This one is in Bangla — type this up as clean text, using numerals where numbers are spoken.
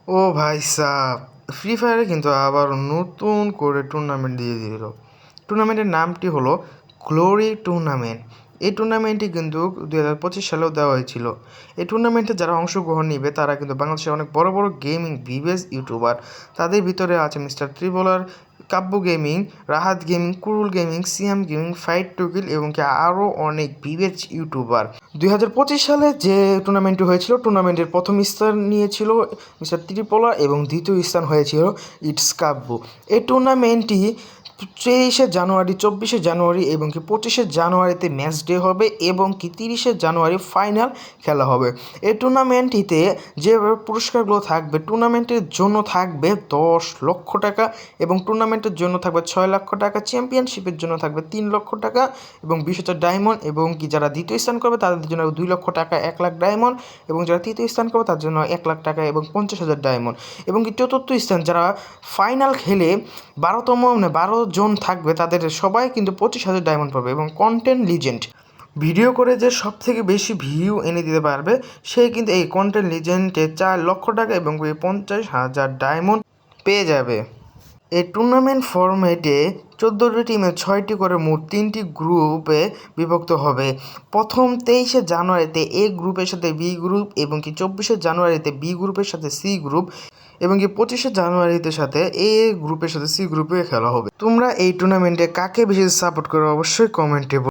ও ভাই সাহ, ফ্রি ফায়ারে কিন্তু আবার নতুন করে টুর্নামেন্ট দিয়ে দিল। টুর্নামেন্টের নামটি হলো গ্লোরি টুর্নামেন্ট। এই টুর্নামেন্টটি কিন্তু 2025 সালেও দেওয়া হয়েছিল। এই টুর্নামেন্টে যারা অংশগ্রহণ নেবে তারা কিন্তু বাংলাদেশের অনেক বড় বড় গেমিং ভিভেজ ইউটিউবার। তাদের ভিতরে আছে মিস্টার ত্রিবলার, কাব্য গেমিং, রাহাত গেমিং, কুরুল গেমিং, সিয়াম গেমিং, ফাইট টুকিল এবং কি আরও অনেক ভিভেজ ইউটিউবার। 2025 সালে যে টুর্নামেন্টটি হয়েছিল, টুর্নামেন্টের প্রথম স্থান নিয়েছিল মিস্টার ত্রিপলা এবং দ্বিতীয় স্থান হয়েছিল ইটস কাব্য। এই টুর্নামেন্টটি 23শে জানুয়ারি, 24শে জানুয়ারি এবং কি 25শে জানুয়ারিতে ম্যাচ ডে হবে এবং কি 30শে জানুয়ারি ফাইনাল খেলা হবে। এই টুর্নামেন্টটিতে যে পুরস্কারগুলো থাকবে, টুর্নামেন্টের জন্য থাকবে 10 লক্ষ টাকা এবং টুর্নামেন্টের জন্য থাকবে 6 লক্ষ টাকা, চ্যাম্পিয়নশিপের জন্য থাকবে 3 লক্ষ টাকা এবং 20,000 ডায়মন্ড এবং কি যারা দ্বিতীয় স্থান করবে তাদের জন্য 2 লক্ষ টাকা, 1 লাখ ডায়মন্ড এবং যারা তৃতীয় স্থান করবে তার জন্য 1 লাখ টাকা এবং 50,000 ডায়মন্ড এবং কি চতুর্থ স্থান যারা ফাইনাল খেলে 12 জন থাকবে তাদের সবাই কিন্তু 25,000 ডায়মন্ড পাবে এবং কন্টেন্ট লিজেন্ড ভিডিও করে যে সব থেকে বেশি ভিউ এনে দিতে পারবে সে কিন্তু এই কন্টেন্ট লিজেন্ডে 4 লক্ষ টাকা এবং 50,000 ডায়মন্ড পেয়ে যাবে। এই টুর্নামেন্ট ফরম্যাটে 14টি টিমে 6টি করে মোট 3টি গ্রুপে বিভক্ত হবে। প্রথম 23শে জানুয়ারিতে এ গ্রুপের সাথে বি গ্রুপ এবং কি 24শে জানুয়ারিতে বি গ্রুপের সাথে সি গ্রুপ এবং কি 25শে জানুয়ারিতে সাথে এ গ্রুপের সাথে সি গ্রুপে খেলা হবে। তোমরা এই টুর্নামেন্টে কাকে বেশি সাপোর্ট করো অবশ্যই কমেন্টে